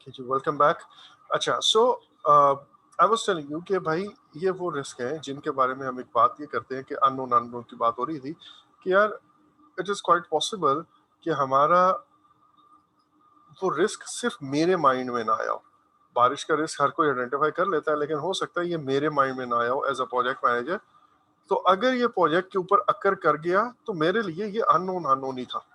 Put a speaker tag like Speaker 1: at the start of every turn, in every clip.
Speaker 1: Okay जी, welcome back. अच्छा, सो I was telling you कि भाई ये वो रिस्क हैं जिनके बारे में हम एक बात ये करते हैं कि अननोन अननोन की बात हो रही थी कि यार इट इज क्वाइट पॉसिबल कि हमारा वो रिस्क सिर्फ मेरे माइंड में ना आया हो। बारिश का रिस्क हर कोई आइडेंटिफाई कर लेता है, लेकिन हो सकता है ये मेरे माइंड में ना आया हो एज अ प्रोजेक्ट मैनेजर। तो अगर ये प्रोजेक्ट के ऊपर अकर कर गया तो मेरे लिए ये अननोन अननोन ही था।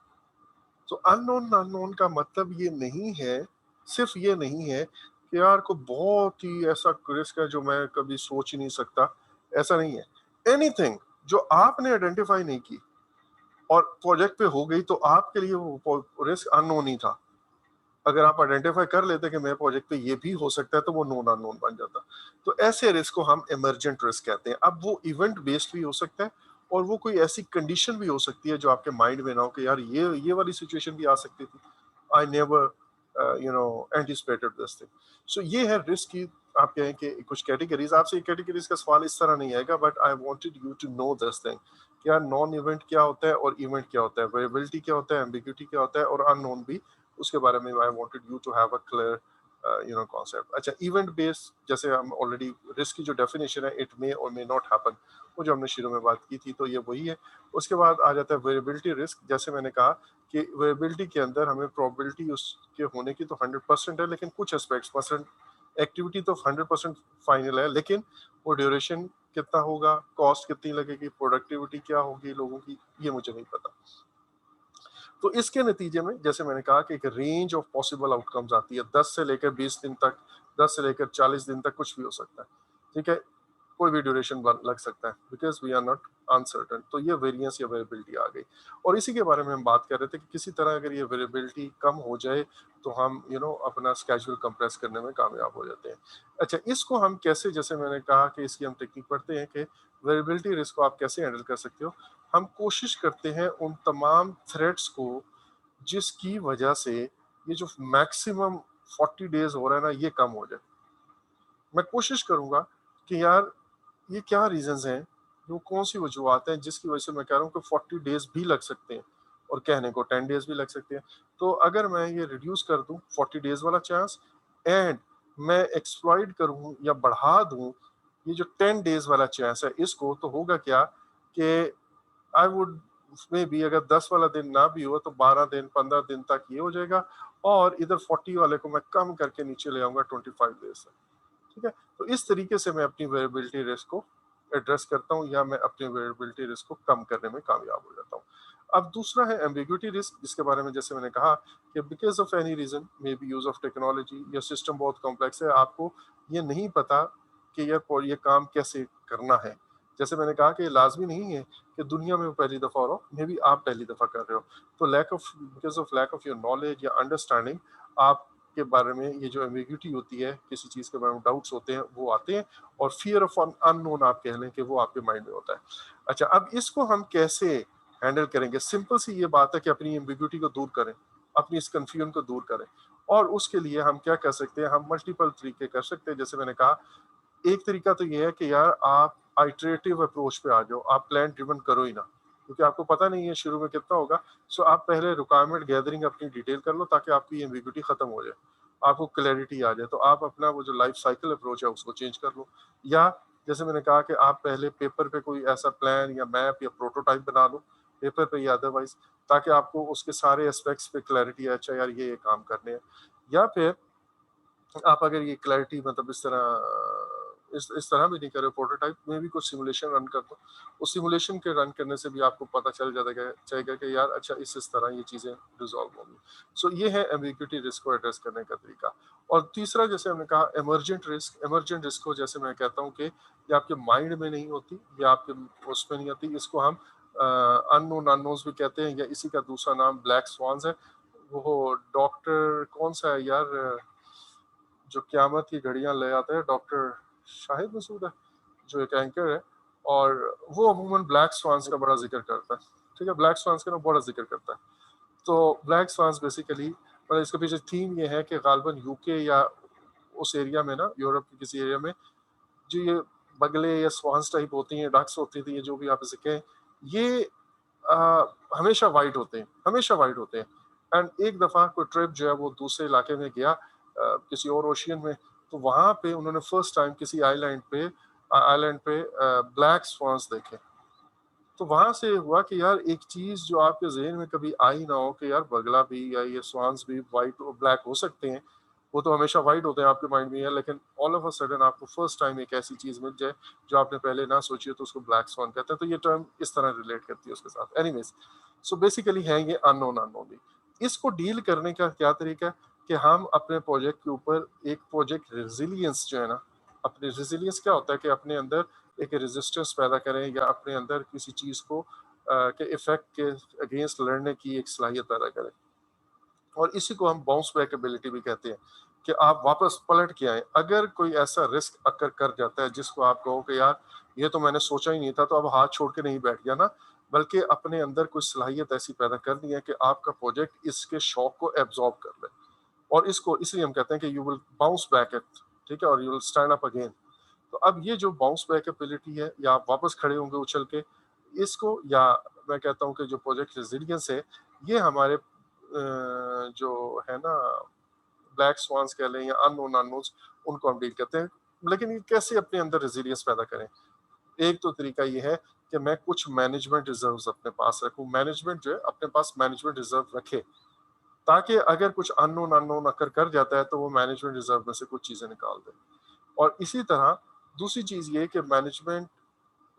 Speaker 1: तो अननोन अननोन का मतलब ये नहीं है, सिर्फ ये नहीं है कि यार को बहुत ही ऐसा रिस्क है जो मैं कभी सोच ही नहीं सकता। ऐसा नहीं है। एनीथिंग जो आपने आइडेंटिफाई नहीं की और प्रोजेक्ट पे हो गई तो आपके लिए वो रिस्क अननोन ही था। अगर आप आइडेंटिफाई कर लेते कि मेरे प्रोजेक्ट पे ये भी हो सकता है तो वो नोन अननोन बन जाता। तो ऐसे रिस्क को हम इमरजेंट रिस्क कहते हैं। अब वो इवेंट बेस्ड भी हो सकता है और वो कोई ऐसी कंडीशन भी हो सकती है जो आपके माइंड में ना हो कि यार ये वाली सिचुएशन भी आ सकती थी। I never anticipated this thing. So ये है रिस्क की, आप कहें कि कुछ कैटेगरीज। आपसे कैटेगरीज का सवाल इस तरह नहीं आएगा, but I wanted you to know this thing. क्या नॉन इवेंट क्या होता है और इवेंट क्या होता है, वेरिएबिलिटी क्या होता है, एम्बिग्यूटी क्या होता है और अननोन भी, उसके बारे में I wanted you to have a clear concept. अच्छा, इवेंट बेस्ड जैसे हम ऑलरेडी रिस्क की जो डेफिनेशन है, इट मे और मे नॉट हैपन, वो जो हमने शुरू में बात की थी, तो ये वही है। उसके बाद आ जाता है वेरिएबिलिटी रिस्क। जैसे मैंने कहा कि वेरिएबिलिटी के अंदर हमें प्रोबेबिलिटी उसके होने की तो 100% है, लेकिन कुछ एस्पेक्ट्स परसेंट एक्टिविटी तो 100% फाइनल है, लेकिन वो ड्यूरेशन कितना होगा, कॉस्ट कितनी लगेगी, प्रोडक्टिविटी क्या होगी लोगों की, ये मुझे नहीं पता। तो इसके नतीजे में जैसे मैंने कहा कि एक रेंज ऑफ पॉसिबल आउटकम्स आती है, 10 से लेकर 20 दिन तक, 10 से लेकर 40 दिन तक कुछ भी हो सकता है। ठीक है, कोई भी ड्यूरेशन लग सकता है, because we are not uncertain. तो ये वेरिएंस या वेरिएबिलिटी आ गई। और इसी के बारे में हम बात कर रहे थे कि किसी तरह अगर ये वेरिएबिलिटी कम हो जाए तो हम अपना स्केड्यूल कंप्रेस करने में कामयाब हो जाते हैं। अच्छा, इसको हम कैसे, जैसे मैंने कहा कि इसकी हम टेक्निक पढ़ते हैं कि वेरिएबिलिटी रिस्क को आप कैसे हैंडल कर सकते हो। हम कोशिश करते हैं उन तमाम थ्रेड्स को जिसकी वजह से ये जो मैक्सिमम 40 डेज हो रहा है ना, ये कम हो जाए। मैं कोशिश करूंगा कि यार ये क्या रीजंस हैं, जो कौन सी वजूहत हैं जिसकी वजह से मैं कह रहा हूँ कि 40 डेज भी लग सकते हैं और कहने को 10 डेज भी लग सकते हैं। तो अगर मैं ये रिड्यूस कर दूं 40 डेज वाला चांस, एंड मैं एक्सप्लॉइट करूं या बढ़ा दूं ये जो 10 डेज वाला चांस है इसको, तो होगा क्या कि आई वुड उसमें भी अगर 10 वाला दिन ना भी हुआ तो 12 दिन 15 दिन तक ये हो जाएगा, और इधर 40 वाले को मैं कम करके नीचे ले आऊंगा 25 डेज तक। ठीक है, तो इस तरीके से मैं अपनी वेरिएबिलिटी रिस्क को एड्रेस करता हूँ या मैं अपनी वेरिएबिलिटी रिस्क को कम करने में कामयाब हो जाता हूँ। अब दूसरा है एम्बिग्यूटी रिस्क, जिसके बारे में जैसे मैंने कहा कि because of any reason, maybe use of technology या सिस्टम बहुत कॉम्प्लेक्स है, आपको ये नहीं पता कि यार ये काम कैसे करना है। जैसे मैंने कहा कि ये लाजमी नहीं है कि दुनिया में वो पहली दफा हो रहा हो, मे बी आप पहली दफा कर रहे हो। तो because of lack of your knowledge या अंडरस्टैंडिंग, आप के बारे में ये जो एम्बिग्यूटी होती है, किसी चीज के बारे में डाउट्स होते हैं, वो आते हैं। और फियर ऑफ अननोन आप कह लें कि वो आपके माइंड में होता है। अच्छा, अब इसको हम कैसे हैंडल करेंगे? सिंपल सी ये बात है कि अपनी एम्बिग्यूटी को दूर करें, अपनी इस कंफ्यूजन को दूर करें। और उसके लिए हम क्या कर सकते हैं? हम मल्टीपल तरीके कर सकते हैं। जैसे मैंने कहा, एक तरीका तो ये है कि यार आप आइटरेटिव अप्रोच पे आ जाओ, आप प्लान ड्रिवन करो ही ना, क्योंकि आपको पता नहीं है शुरू में कितना होगा। सो आप पहले रिक्वायरमेंट गैदरिंग अपनी डिटेल कर लो ताकि आपकी एम्बिग्यूटी खत्म हो जाए, आपको क्लैरिटी आ जाए। तो आप अपना वो जो लाइफ साइकिल अप्रोच है उसको चेंज कर लो। या जैसे मैंने कहा कि आप पहले पेपर पे कोई ऐसा प्लान या मैप या प्रोटोटाइप बना लो, पेपर पे या अदरवाइज, ताकि आपको उसके सारे एस्पेक्ट्स पे क्लैरिटी है, अच्छा यार ये काम करने हैं। या फिर आप अगर ये क्लैरिटी मतलब इस तरह भी नहीं कर रहे, प्रोटोटाइप में भी कुछ सिमुलेशन रन कर दो। उस सिमुलेशन के रन करने से भी आपको पता चल जाएगा कि यार अच्छा इस तरह ये चीजें रिजॉल्व होंगी। सो ये है एम्बिग्यूटी रिस्क को एड्रेस करने का तरीका। और तीसरा, जैसे हमने कहा, इमरजेंट रिस्क को जैसे मैं कहता हूँ कि ये आपके माइंड में नहीं होती या आपके उसमें नहीं आती, इसको हम अननोन अननोन्स भी कहते हैं, या इसी का दूसरा नाम ब्लैक स्वान्स है। वो डॉक्टर कौन सा है यार, जो क्यामत की घड़ियां ले आता है, डॉक्टर शाहिद मसूद है, जो एक एंकर है। और वो अमूमन ब्लैक स्वान्स का बड़ा जिक्र करता है। ठीक है, ब्लैक स्वान्स का ना बड़ा जिक्र करता है। तो ब्लैक स्वान्स बेसिकली, मतलब इसके पीछे थीम ये है कि गालबन यूके या उस एरिया में ना, यूरोप के किसी एरिया में, जो ये बगले या स्वान्स टाइप होती हैं, डक्स होती थी, ये जो भी आप इसे कहें, ये हमेशा वाइट होते हैं, हमेशा वाइट होते हैं। एंड एक दफा कोई ट्रिप जो है वो दूसरे इलाके में गया, किसी और ओशियन में, तो वहाँ पे उन्होंने फर्स्ट टाइम किसी आइलैंड पे ब्लैक स्वॉन्स देखे। तो वहाँ से हुआ कि यार एक चीज़ जो आपके ज़हन में कभी आई ना हो कि यार बगला भी या ये स्वान्स भी व्हाइट और ब्लैक हो सकते हैं, वो तो हमेशा व्हाइट होते हैं आपके माइंड में, है लेकिन ऑल ऑफ अ सडन आपको फर्स्ट टाइम एक ऐसी चीज़ मिल जाए जो आपने पहले ना सोची हो, तो उसको ब्लैक स्वान कहते हैं। तो ये टर्म इस तरह रिलेट करती है उसके साथ। एनीवेज, सो बेसिकली है ये अननोन अननोन भी। इसको डील करने का क्या तरीका है कि हम अपने प्रोजेक्ट के ऊपर एक प्रोजेक्ट रेजिलियंस जो है ना, अपने रेजिलियंस क्या होता है कि अपने अंदर एक रेजिस्टेंस पैदा करें या अपने अंदर किसी चीज़ को के इफेक्ट के अगेंस्ट लड़ने की एक सलाहियत पैदा करें। और इसी को हम बाउंस बैक एबिलिटी भी कहते हैं कि आप वापस पलट के आए अगर कोई ऐसा रिस्क अकर कर जाता है जिसको आप कहो कि यार ये तो मैंने सोचा ही नहीं था, तो अब हाथ छोड़ के नहीं बैठ गया ना, बल्कि अपने अंदर कुछ सलाहियत ऐसी पैदा करनी है कि आपका प्रोजेक्ट इसके शॉक को एब्जॉर्ब कर ले। और इसको इसलिए हम कहते हैं कि you will bounce back it, ठीक है, और you will stand up again. तो अब ये जो बाउंस बैक एबिलिटी है, या आप वापस खड़े होंगे उछल के, इसको, या मैं कहता हूँ कि जो प्रोजेक्ट रेजिलियंस है, ये हमारे जो है ना ब्लैक स्वान्स कह लें या अननोन अननोन्स, उनको हम डील करते हैं। लेकिन ये कैसे अपने अंदर रेजिलियंस पैदा करें? एक तो तरीका ये है कि मैं कुछ मैनेजमेंट रिजर्व्स अपने पास रखूं। मैनेजमेंट जो है अपने पास मैनेजमेंट रिजर्व रखे, ताकि अगर कुछ अननोन अननोन अकर कर जाता है तो वो मैनेजमेंट रिजर्व में से कुछ चीजें निकाल दे। और इसी तरह दूसरी चीज ये कि मैनेजमेंट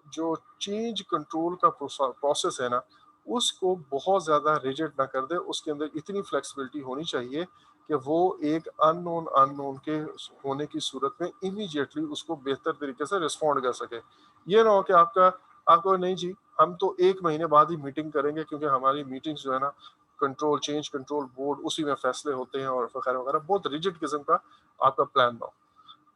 Speaker 1: जो चेंज कंट्रोल का प्रोसेस है ना, उसको बहुत ज़्यादा रिजिड ना कर दे। उसके अंदर इतनी फ्लेक्सिबिलिटी होनी चाहिए कि वो एक अननोन अननोन के होने की सूरत में इमीडिएटली उसको बेहतर तरीके से रिस्पॉन्ड कर सके। ये ना हो कि आपको नहीं जी, हम तो 1 महीने बाद ही मीटिंग करेंगे, क्योंकि हमारी मीटिंग्स जो है ना, चेंज कंट्रोल बोर्ड, उसी में फैसले होते हैं और वगैरह वगैरह, बहुत रिजिड किस्म का आपका प्लान ना हो।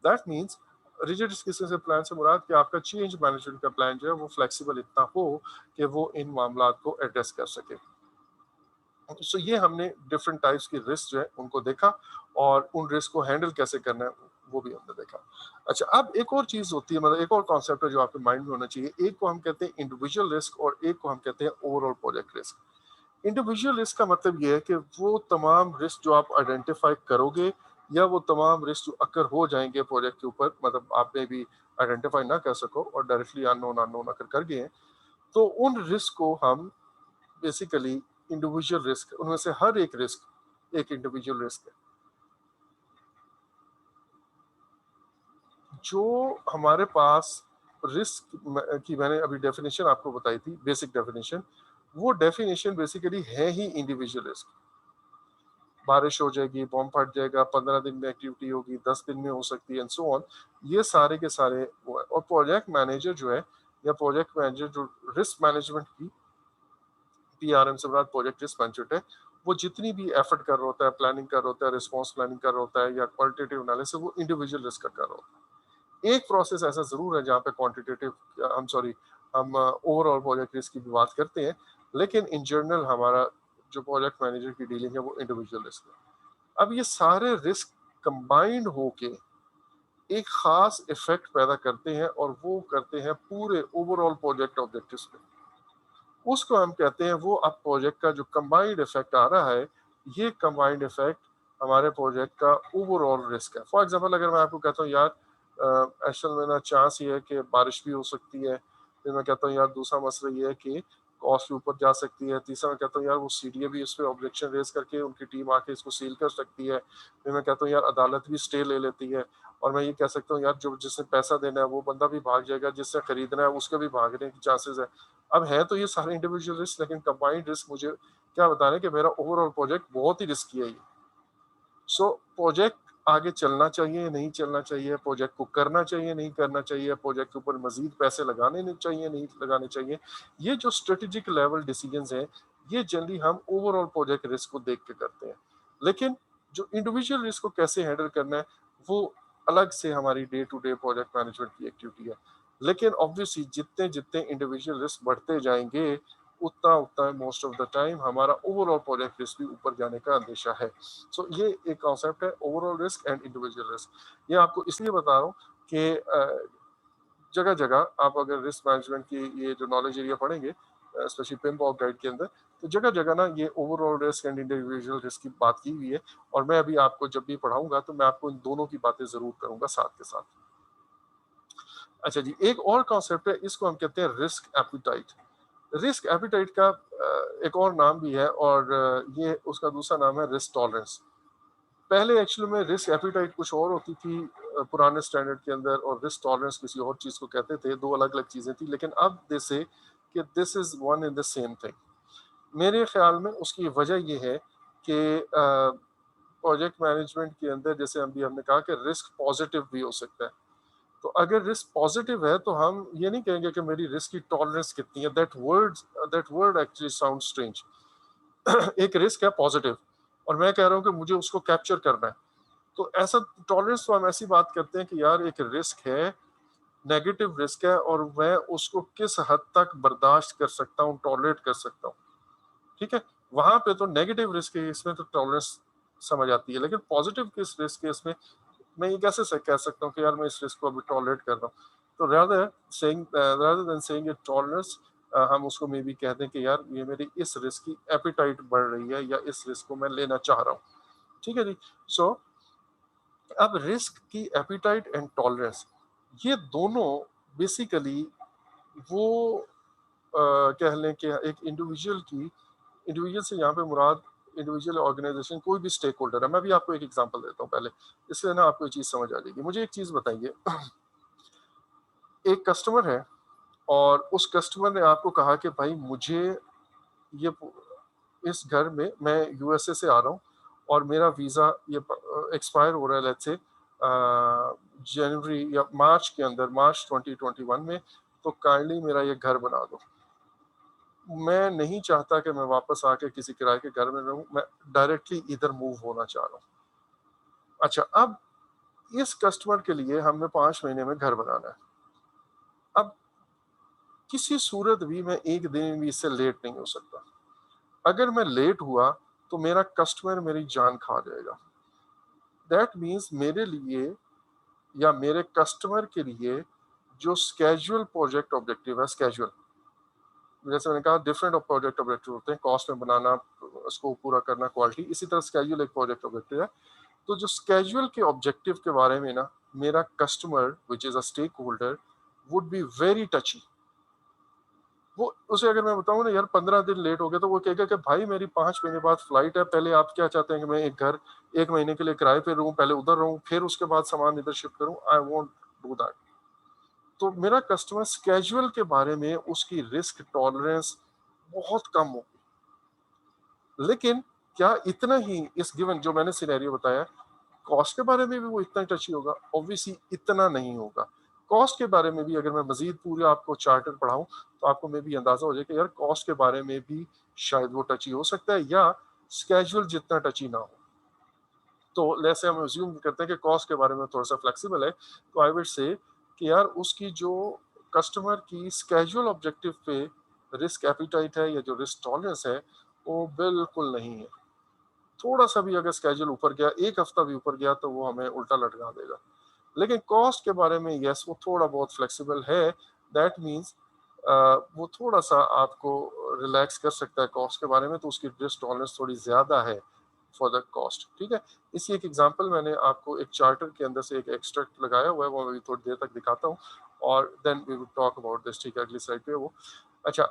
Speaker 1: दैट मीन्स रिजिड किस्म से प्लान से मुराद कि आपका चेंज मैनेजमेंट का प्लान जो है वो फ्लेक्सिबल इतना हो कि वो इन मामला को एड्रेस कर सके। सो ये हमने डिफरेंट टाइप्स की रिस्क जो है उनको देखा, और उन रिस्क को हैंडल कैसे करना है वो भी हमने देखा। अच्छा, अब एक और चीज होती है, मतलब एक और कॉन्सेप्ट है जो आपके माइंड में होना चाहिए। एक को हम कहते हैं इंडिविजुअल रिस्क और एक को हम कहते हैं overall project risk. Individual risk का मतलब ये है कि वो तमाम रिस्क जो आप आइडेंटिफाई करोगे, या वो तमाम रिस्क जो अकर हो जाएंगे प्रोजेक्ट के ऊपर, मतलब आप में भी आइडेंटिफाई ना कर सको और डायरेक्टली अननोन अननोन अकर कर गए हैं, तो उन रिस्क को हम बेसिकली इंडिविजुअल रिस्क, उनमें से हर एक रिस्क एक इंडिविजुअल रिस्क है। जो हमारे पास रिस्क की मैंने अभी डेफिनेशन आपको बताई थी, बेसिक डेफिनेशन, वो डेफिनेशन बेसिकली है ही इंडिविजुअल रिस्क। बारिश हो जाएगी, बॉम्ब फट जाएगा, 15 दिन में एक्टिविटी होगी, 10 दिन में हो सकती है, एंड सो ऑन। ये सारे के सारे वो है। और प्रोजेक्ट मैनेजर जो है, या प्रोजेक्ट मैनेजर जो रिस्क मैनेजमेंट की, पीआरएम से बड़ा प्रोजेक्ट रिस्क मैनेजमेंट है, वो जितनी भी एफर्ट कर रहा होता है, प्लानिंग कर रहा होता है, रिस्पॉन्स प्लानिंग कर रहा होता है, या क्वालिटेटिव एनालिसिस, वो इंडिविजुअल रिस्क का कर रहा होता है। एक प्रोसेस ऐसा जरूर है जहाँ पे क्वांटिटेटिव, हम सॉरी, हम ओवरऑल प्रोजेक्ट रिस्क की भी बात करते हैं, लेकिन इन जनरल हमारा जो प्रोजेक्ट मैनेजर की डीलिंग है वो इंडिविजुअल रिस्क है। अब ये सारे रिस्क कंबाइंड होके एक खास इफेक्ट पैदा करते हैं, और वो करते हैं पूरे ओवरऑल प्रोजेक्ट ऑब्जेक्टिव्स पे। उसको हम कहते हैं, वो अब प्रोजेक्ट का जो कंबाइंड इफेक्ट आ रहा है, ये कंबाइंड इफेक्ट हमारे प्रोजेक्ट का ओवरऑल रिस्क है। फॉर एग्जांपल, अगर मैं आपको कहता हूँ यार एक्चुअल में ना चांस ये है कि बारिश भी हो सकती है, फिर मैं कहता हूँ यार दूसरा मसला ये है कि कॉस्ट भी ऊपर जा सकती है, तीसरा मैं कहता हूँ यार वो सीडीए भी इस पर ऑब्जेक्शन रेज करके उनकी टीम आके इसको सील कर सकती है, फिर मैं कहता हूँ यार अदालत भी स्टे ले लेती है, और मैं ये कह सकता हूँ यार जो जिसने पैसा देना है वो बंदा भी भाग जाएगा, जिसने खरीदना है उसके भी भागने की चांसेस है। अब है तो ये सारे इंडिविजुअल रिस्क, लेकिन कंबाइंड रिस्क मुझे क्या बताना है कि मेरा ओवरऑल प्रोजेक्ट बहुत ही रिस्की है ये। सो प्रोजेक्ट आगे चलना चाहिए नहीं चलना चाहिए, प्रोजेक्ट को करना चाहिए नहीं करना चाहिए, प्रोजेक्ट के ऊपर मजीद पैसे लगाने नहीं चाहिए नहीं लगाने चाहिए, ये जो स्ट्रेटेजिक लेवल डिसीजंस हैं, ये जनरली हम ओवरऑल प्रोजेक्ट रिस्क को देख के करते हैं। लेकिन जो इंडिविजुअल रिस्क को कैसे हैंडल करना है, वो अलग से हमारी day to day project management की एक्टिविटी है। लेकिन ऑब्वियसली जितने जितने इंडिविजुअल रिस्क बढ़ते जाएंगे, उतना उतना मोस्ट ऑफ द टाइम हमारा ओवरऑल प्रोजेक्ट रिस्क भी ऊपर जाने का अंदेशा है। सो ये एक कॉन्सेप्ट है, overall risk and individual risk. ये आपको इसलिए बता रहा हूँ कि जगह जगह आप अगर रिस्क मैनेजमेंट की ये जो नॉलेज एरिया पढ़ेंगे, स्पेशली पिम्प और गाइड के अंदर, तो जगह जगह ना ये overall risk and individual risk की बात की हुई है, और मैं अभी आपको जब भी पढ़ाऊंगा तो मैं आपको इन दोनों की बातें जरूर करूंगा साथ के साथ। अच्छा जी, एक और कॉन्सेप्ट है, इसको हम कहते हैं रिस्क एपिटाइट। रिस्क एपिटाइट का एक और नाम भी है, और ये उसका दूसरा नाम है रिस्क टॉलरेंस। पहले एक्चुअली में रिस्क एपिटाइट कुछ और होती थी पुराने स्टैंडर्ड के अंदर, और रिस्क टॉलरेंस किसी और चीज को कहते थे, दो अलग अलग चीजें थी, लेकिन अब जैसे कि this is one in the same thing. मेरे ख्याल में उसकी वजह ये है कि प्रोजेक्ट मैनेजमेंट के अंदर जैसे अभी हमने कहा कि रिस्क पॉजिटिव भी हो सकता है। तो अगर रिस्क पॉजिटिव है तो हम ये नहीं कहेंगे कि मेरी रिस्क की टॉलरेंस कितनी है। That word actually sound strange. एक रिस्क है पॉजिटिव, और मैं कह रहा हूँ कि मुझे उसको कैप्चर करना है। तो ऐसा टॉलरेंस तो हम ऐसी बात करते हैं कि यार एक रिस्क है, नेगेटिव रिस्क है, और मैं उसको किस हद तक बर्दाश्त कर सकता हूँ, टॉलरेट कर सकता हूँ। ठीक है, वहां पे तो नेगेटिव रिस्क के इसमें तो टॉलरेंस समझ आती है, लेकिन पॉजिटिव किस रिस्क के इसमें मैं ये कैसे कह सकता हूँ कि यार मैं इस रिस्क को अभी टॉलरेट कर रहा हूँ। तो rather than saying it tolerance, हम उसको मे बी कहते हैं कि यार ये मेरी इस रिस्क की एपिटाइट बढ़ रही है, या इस रिस्क को मैं लेना चाह रहा हूँ। ठीक है जी। सो अब रिस्क की एपिटाइट एंड टॉलरेंस, ये दोनों बेसिकली वो कह लें कि एक इंडिविजुअल से यहाँ पे मुराद इंडिविजुअल ऑर्गेनाइजेशन कोई भी स्टेक होल्डर है। मैं भी आपको एक एग्जांपल देता हूँ पहले, इससे ना आपको ये चीज समझ आ जाएगी। मुझे एक चीज बताइए, एक कस्टमर है, और उस कस्टमर ने आपको कहा कि भाई मुझे ये इस घर में, मैं यूएसए से आ रहा हूँ और मेरा वीज़ा ये एक्सपायर हो रहा है, लेट्स से जनवरी या मार्च के अंदर, मार्च 2021 में, तो काइंडली मेरा ये घर बना दो। मैं नहीं चाहता कि मैं वापस आके किसी किराए के घर में रहूं, मैं डायरेक्टली इधर मूव होना चाह रहा हूँ। अच्छा, अब इस कस्टमर के लिए हमें 5 महीने में घर बनाना है। अब किसी सूरत भी मैं एक दिन भी इससे लेट नहीं हो सकता। अगर मैं लेट हुआ तो मेरा कस्टमर मेरी जान खा जाएगा। दैट मीन्स मेरे लिए या मेरे कस्टमर के लिए जो स्केजुअल प्रोजेक्ट ऑब्जेक्टिव है, स्केजुअल जैसे मैंने कहा डिफरेंट प्रोजेक्ट ऑब्जेक्टिव होते हैं, कॉस्ट में बनाना, उसको पूरा करना, क्वालिटी, इसी तरह स्केजुअल एक प्रोजेक्ट ऑब्जेक्टिव है। तो जो स्केजुअल के ऑब्जेक्टिव के बारे में ना, मेरा customer which is a stakeholder would be very touchy. वो उसे अगर मैं बताऊं ना यार 15 दिन लेट हो गया, तो वो कहेगा कि भाई मेरी 5 महीने बाद फ्लाइट है, पहले आप क्या चाहते हैं कि मैं एक घर 1 महीने के लिए किराए पे रहूं, पहले उधर रहूं, फिर उसके बाद सामान इधर शिफ्ट करूं। I won't do that. तो मेरा कस्टमर स्केजुअल के बारे में उसकी रिस्क टॉलरेंस बहुत कम होगी। लेकिन क्या इतना ही इस गिवन जो मैंने सिनेरियो बताया, कॉस्ट के बारे में भी वो इतना टची होगा? ऑब्वियसली इतना नहीं होगा। कॉस्ट के बारे में भी अगर मैं मजीद पूरे आपको चार्टर पढ़ाऊं तो आपको में भी अंदाजा हो जाए कि यार कॉस्ट के बारे में भी शायद वो टची हो सकता है, या स्केजुअल जितना टची ना हो। तो जैसे हम अज्यूम करते हैं कि कॉस्ट के बारे में थोड़ा सा फ्लेक्सिबल है, तो आई विल से कि यार उसकी जो कस्टमर की स्केजुअल ऑब्जेक्टिव पे रिस्क एपिटाइट है, या जो रिस्क टॉलरेंस है, वो बिल्कुल नहीं है। थोड़ा सा भी अगर स्केजुअल ऊपर गया, एक हफ्ता भी ऊपर गया, तो वो हमें उल्टा लटका देगा। लेकिन कॉस्ट के बारे में यस, वो थोड़ा बहुत फ्लेक्सिबल है। दैट मीन्स वो थोड़ा सा आपको रिलैक्स कर सकता है कॉस्ट के बारे में, तो उसकी रिस्क टॉलरेंस थोड़ी ज्यादा है फॉर द कॉस्ट। ठीक है, इसी एक एग्जांपल मैंने आपको एक चार्टर के अंदर से एक एक्सट्रैक्ट लगाया हुआ है, वो मैं थोड़ी देर तक दिखाता हूँ, और then we will talk about this. ठीक है, अगली स्लाइड पे वो। अच्छा,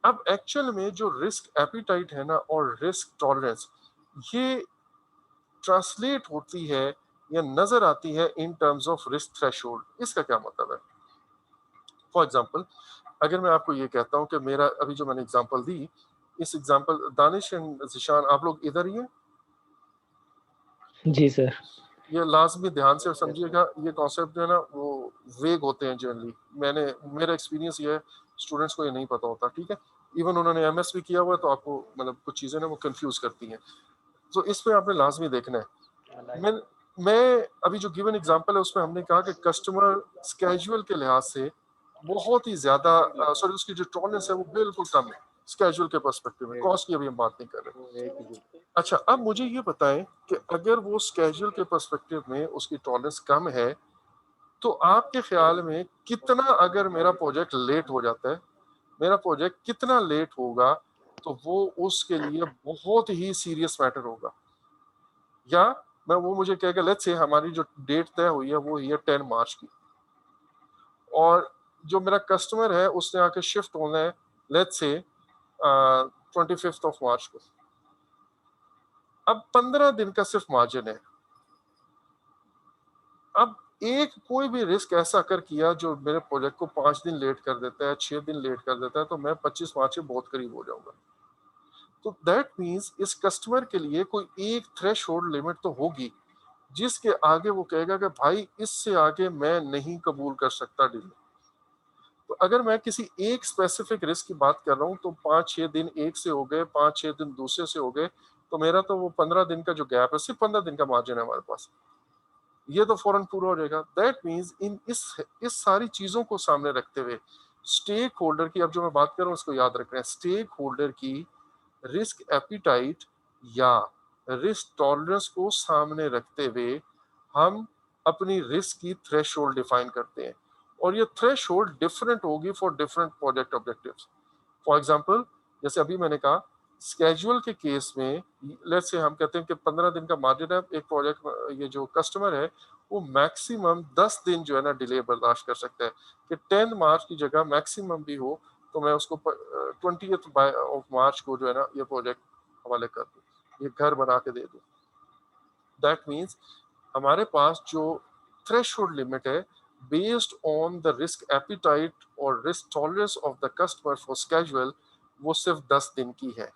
Speaker 1: अब एक्चुअल में जो रिस्क एपिटाइट है ना, और रिस्क टॉलरेंस, ये ट्रांसलेट होती है या नजर आती है in terms of risk threshold. इसका क्या मतलब है? फॉर एग्जांपल, अगर मैं आपको ये कहता हूं कि मेरा अभी जो मैंने एग्जांपल दी, इस एग्जांपल, दानिश एंड जिशान आप लोग इधर ही हैं?
Speaker 2: जी सर।
Speaker 1: ये लाजमी ध्यान से समझिएगा, ये कॉन्सेप्ट जो है ना वो वेग होते हैं जनरली। मेरा एक्सपीरियंस ये है, स्टूडेंट्स को ये नहीं पता होता। ठीक है, इवन उन्होंने एमएस भी किया हुआ है, तो आपको मतलब कुछ चीजें ना वो कंफ्यूज करती हैं। तो इस पे आपने लाजमी देखना है। मैं मैं अभी जो गिवन एग्जांपल है उसमें हमने कहा कि कस्टमर स्केजुअल के लिहाज से बहुत ही ज्यादा, सॉरी, उसकी जो टॉलरेंस है वो बिल्कुल कम है स्केजुअल के पर्सपेक्टिव में। कॉस्ट की अभी हम बात नहीं कर रहे। अच्छा, अब मुझे ये बताएं कि अगर वो स्केजुअल के पर्सपेक्टिव में उसकी टॉलरेंस कम है, तो आपके ख्याल में कितना, अगर मेरा प्रोजेक्ट लेट हो जाता है, मेरा प्रोजेक्ट कितना लेट होगा, तो वो उसके लिए बहुत ही सीरियस मैटर होगा। या मैं वो मुझे कहेगा लेट्स से हमारी जो डेट तय हुई है वो है 10 मार्च की, और जो मेरा कस्टमर है उसने आके शिफ्ट होना है लेट्स से 25 ऑफ मार्च को। अब 15 दिन का सिर्फ मार्जिन है। अब एक कोई भी रिस्क ऐसा अगर किया जो मेरे प्रोजेक्ट को 5 दिन लेट कर देता है, 6 दिन लेट कर देता है, तो मैं 25 मार्च के बहुत करीब हो जाऊंगा। तो दैट मीन्स इस कस्टमर के लिए कोई एक थ्रेश होल्ड लिमिट तो होगी जिसके आगे वो कहेगा कि भाई इससे आगे मैं नहीं कबूल कर सकता डील। तो अगर मैं किसी एक स्पेसिफिक रिस्क की बात कर रहा हूँ तो 5-6 दिन एक से हो गए, 5-6 दिन दूसरे से हो गए, तो मेरा तो वो 15 दिन का जो गैप है, सिर्फ 15 दिन का मार्जिन है हमारे पास, ये तो फौरन पूरा हो जाएगा। दैट मीन्स इस सारी चीजों को सामने रखते हुए स्टेक होल्डर की, अब जो मैं बात कर रहा हूँ उसको याद रख रहे हैं, स्टेक होल्डर की रिस्क एपिटाइट या रिस्क टॉलरेंस को सामने रखते हुए हम अपनी रिस्क की थ्रेशोल्ड डिफाइन करते हैं, और ये थ्रेशोल्ड डिफरेंट होगी for different project objectives. For example, जैसे अभी मैंने कहा स्केड्यूल के केस में, लेट्स से हम कहते हैं कि 15 दिन का मार्जिन है एक प्रोजेक्ट, ये जो कस्टमर है वो मैक्सिमम 10 दिन जो है ना डिले बर्दाश्त कर सकता है, कि 10 मार्च की जगह मैक्सिमम भी हो तो मैं उसको 20 ऑफ मार्च को जो है ना ये प्रोजेक्ट हवाले कर दूँ, ये घर बना के दे दूँ। दैट मीन्स हमारे पास जो थ्रेशोल्ड लिमिट है based on the risk appetite और risk tolerance of the customer for schedule, वो सिर्फ 10 दिन की है।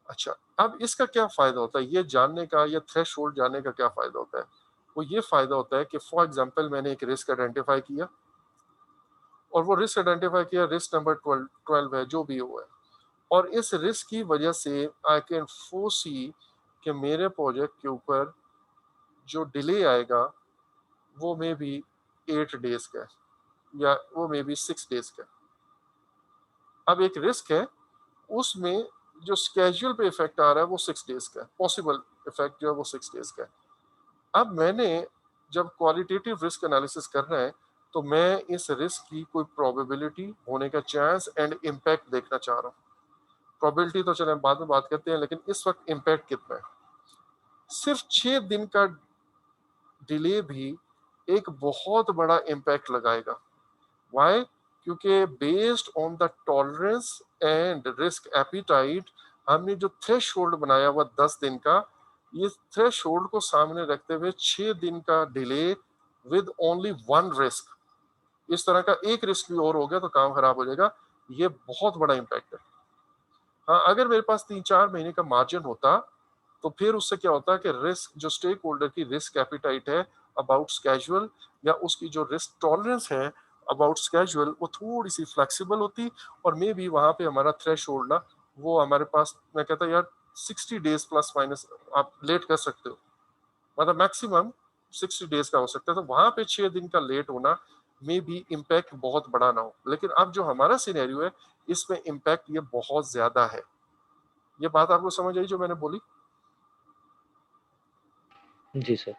Speaker 1: अच्छा, अब इसका क्या फायदा होता है ये जानने का, या थ्रेशोल्ड जानने का क्या फायदा होता है? वो ये फायदा होता है कि फॉर एग्जांपल मैंने एक रिस्क आइडेंटिफाई किया, और वो रिस्क आइडेंटिफाई किया, रिस्क नंबर 12 है जो भी हुआ है, और इस रिस्क की वजह से आई कैन फोर्सी कि मेरे प्रोजेक्ट के ऊपर जो डिले आएगा वो मे बी 8 डेज का है, या वो मे बी 6 डेज का है। अब एक रिस्क है उसमें जो स्केड्यूल पे इफेक्ट आ रहा है वो 6 डेज का है, पॉसिबल इफेक्ट जो है वो 6 डेज का है। अब मैंने जब क्वालिटेटिव रिस्क एनालिसिस करना है तो मैं इस रिस्क की कोई प्रोबेबिलिटी होने का चांस एंड इम्पैक्ट देखना चाह रहा हूँ। प्रोबेबिलिटी तो चले हम बाद में बात करते हैं, लेकिन इस वक्त इम्पैक्ट कितना है। सिर्फ 6 दिन का डिले भी एक बहुत बड़ा इम्पैक्ट लगाएगा। वाई? क्योंकि based on the tolerance and risk appetite हमने जो थ्रेश होल्ड बनाया हुआ 10 दिन का, ये थ्रेश होल्ड को सामने रखते हुए 6 दिन का delay with only one risk, इस तरह का एक रिस्क भी और हो गया तो काम खराब हो जाएगा। ये बहुत बड़ा इम्पैक्ट है। हाँ, अगर मेरे पास 3-4 महीने का मार्जिन होता तो फिर उससे क्या होता है कि रिस्क जो स्टेक होल्डर की रिस्क एपिटाइट है अबाउट स्केजुअल, या उसकी जो रिस्क टॉलरेंस है अबाउट स्केजुअल, वो थोड़ी सी फ्लेक्सिबल होती, और मे भी वहां पे हमारा थ्रेश होल्ड ना, वो हमारे पास, मैं कहता यार 60 डेज प्लस माइनस आप लेट कर सकते हो, मतलब मैक्सिमम 60 डेज का हो सकता है, तो वहां पे 6 दिन का लेट होना मे भी इम्पैक्ट बहुत बड़ा ना हो। लेकिन अब जो हमारा सिनेरियो है इसमें इम्पैक्ट ये बहुत ज्यादा है। ये बात आपको समझ आई जो मैंने बोली?
Speaker 2: जी सर।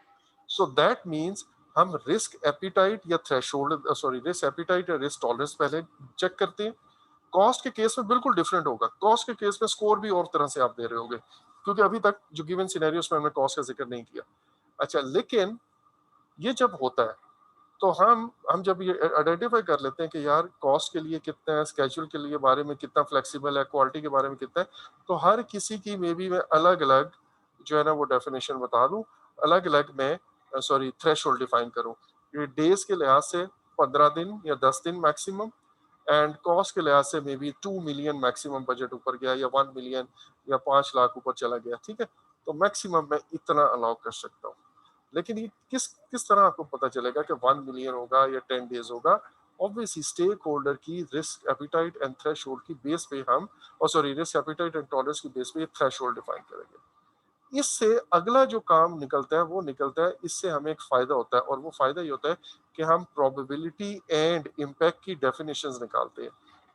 Speaker 1: सो दैट मीन्स हम रिस्क एपिटाइट या थ्रेशोल्ड, सॉरी, रिस्क एपिटाइट या रिस्क टॉलरेंस पहले चेक करते हैं। कॉस्ट के केस में बिल्कुल डिफरेंट होगा। कॉस्ट के केस में स्कोर भी और तरह से आप दे रहे होगे, क्योंकि अभी तक जो गिवन सिनेरियोस में हमने कॉस्ट का जिक्र नहीं किया। अच्छा, लेकिन ये जब होता है तो हम जब ये आइडेंटिफाई कर लेते हैं कि यार कॉस्ट के लिए कितना है, स्केड्यूल के लिए बारे में कितना फ्लेक्सिबल है, क्वालिटी के बारे में कितना है, तो हर किसी की मे बी मैं अलग अलग जो है ना वो डेफिनेशन बता दूं, अलग अलग मैं सॉरी थ्रेश होल्ड डिफाइन करूँ। ये डेज के लिहाज से 15 दिन या 10 दिन मैक्सिमम, एंड कॉस्ट के लिहाज से may be 2 million maximum budget ऊपर गया, या 1 मिलियन या 5 लाख ऊपर चला गया, ठीक है, तो मैक्सिमम मैं इतना अलाउ कर सकता हूँ। लेकिन ये किस किस तरह आपको पता चलेगा कि 1 मिलियन होगा या 10 डेज होगा? ऑब्वियसली स्टेक होल्डर की risk appetite and threshold की बेस पे हम, और sorry risk appetite and tolerance की बेस पे थ्रेश होल्ड डिफाइन करेंगे। इससे अगला जो काम निकलता है वो निकलता है, इससे हमें एक फायदा होता है, और वो फायदा ये होता है कि हम प्रोबेबिलिटी एंड इम्पैक्ट की डेफिनेशंस निकालते हैं।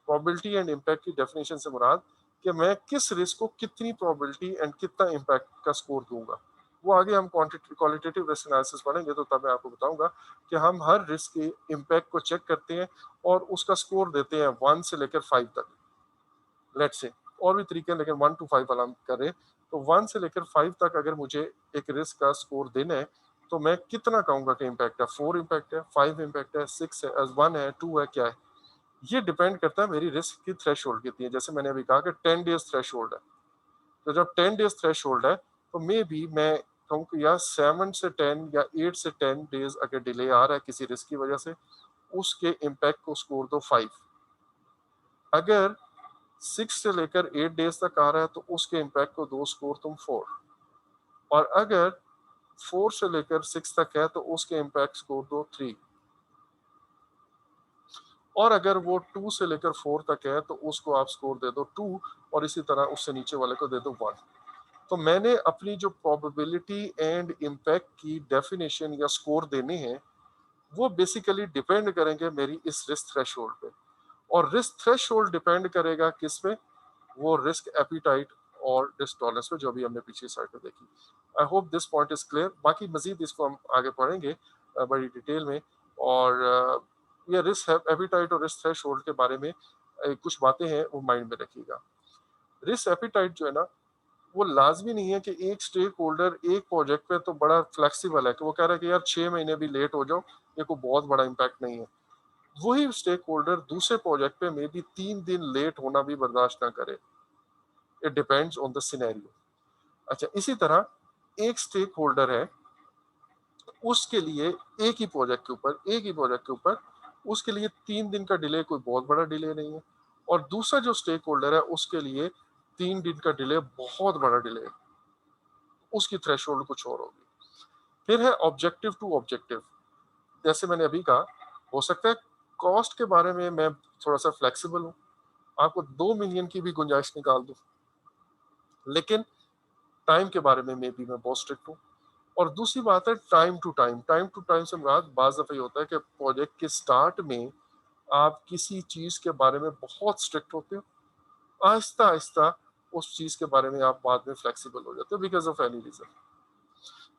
Speaker 1: प्रोबेबिलिटी एंड इम्पैक्ट की डेफिनेशन से मुराद कि मैं किस रिस्क को कितनी प्रोबेबिलिटी एंड कितना इम्पैक्ट का स्कोर दूंगा। वो आगे हम क्वालिटेटिव रिस्क एनालिसिस पढ़ेंगे तो तब मैं आपको बताऊंगा कि हम हर रिस्क के इम्पैक्ट को चेक करते हैं और उसका स्कोर देते हैं 1 से लेकर 5 तक, लेट्स से, और भी तरीके हैं, लेकिन 1 to 5 वाला हम कर रहे हैं। तो 1 से लेकर 5 तक अगर मुझे एक रिस्क का स्कोर देना है, तो मैं कितना कहूँगा कि इम्पैक्ट है? 4 इम्पैक्ट है, 5 इम्पैक्ट है, 6 है, 1 है, 2 है, क्या है? ये डिपेंड करता है मेरी रिस्क की थ्रेशोल्ड कितनी है। जैसे मैंने अभी कहा कि 10 डेज़ थ्रेशोल्ड है। तो जब 10 डेज़ थ्रेशोल्ड है, तो मेबी मैं कहूँ कि या 7 से 10 या 8 से 10 डेज़ अगर डिले आ रहा है किसी रिस्क की वजह से, उसके इम्पैक्ट को स्कोर दो 5। अगर 6 से लेकर 8 डेज़ तक आ रहा है, तो उसके इम्पैक्ट को दो स्कोर तुम 4। और अगर 4 से लेकर 6 तक है, तो उसके इम्पैक्ट स्कोर दो 3। और अगर वो 2 से लेकर 4 तक है, तो उसको आप स्कोर दे दो 2, और इसी तरह उससे नीचे वाले को दे दो 1। तो मैंने अपनी जो प्रोबेबिलिटी एंड इम्पैक्ट की डेफिनेशन या स्कोर देने हैं, वो बेसिकली डिपेंड करेंगे मेरी इस रिस्क थ्रेशोल्ड पे। और रिस्क थ्रेशोल्ड डिपेंड करेगा किस पे? वो रिस्क एपिटाइट और रिस्क टॉलरेंस पे, जो अभी हमने पिछली स्लाइड में देखी। I hope this point is clear. बाकी मजीद इसको हम आगे पढ़ेंगे बड़ी डिटेल में। और ये रिस्क एपिटाइट और रिस्क थ्रेशोल्ड के बारे में कुछ बातें हैं, वो माइंड में रखिएगा। रिस्क एपिटाइट जो है ना, वो लाजमी नहीं है कि एक स्टेक होल्डर एक प्रोजेक्ट पे तो बड़ा फ्लेक्सिबल है कि वो कह रहा है कि यार 6 महीने भी लेट हो जाओ, ये कोई बहुत बड़ा इम्पैक्ट नहीं है। वही स्टेक होल्डर दूसरे प्रोजेक्ट पे मे बी 3 दिन लेट होना भी बर्दाश्त ना करे। It depends on the scenario. अच्छा, इसी तरह एक स्टेक होल्डर है, उसके लिए एक ही प्रोजेक्ट के ऊपर उसके लिए 3 दिन का डिले कोई बहुत बड़ा डिले नहीं है। और दूसरा जो स्टेक होल्डर है, उसके लिए 3 दिन का डिले बहुत बड़ा डिले है। उसकी थ्रेशोल्ड कुछ और होगी। फिर है ऑब्जेक्टिव टू ऑब्जेक्टिव। जैसे मैंने अभी कहा, हो सकता है कॉस्ट के बारे में मैं थोड़ा सा फ्लेक्सिबल हूँ, आपको 2 मिलियन की भी गुंजाइश निकाल दूं, लेकिन टाइम के बारे में भी मैं बहुत स्ट्रिक्ट हूँ। और दूसरी बात है टाइम टू टाइम से मुराद बाज दफा ये होता है कि प्रोजेक्ट के स्टार्ट में आप किसी चीज के बारे में बहुत स्ट्रिक्ट होते हो, आहिस्ता आहिस्ता उस चीज के बारे में आप बाद में फ्लेक्सिबल हो जाते हो बिकॉज ऑफ एनी रीजन।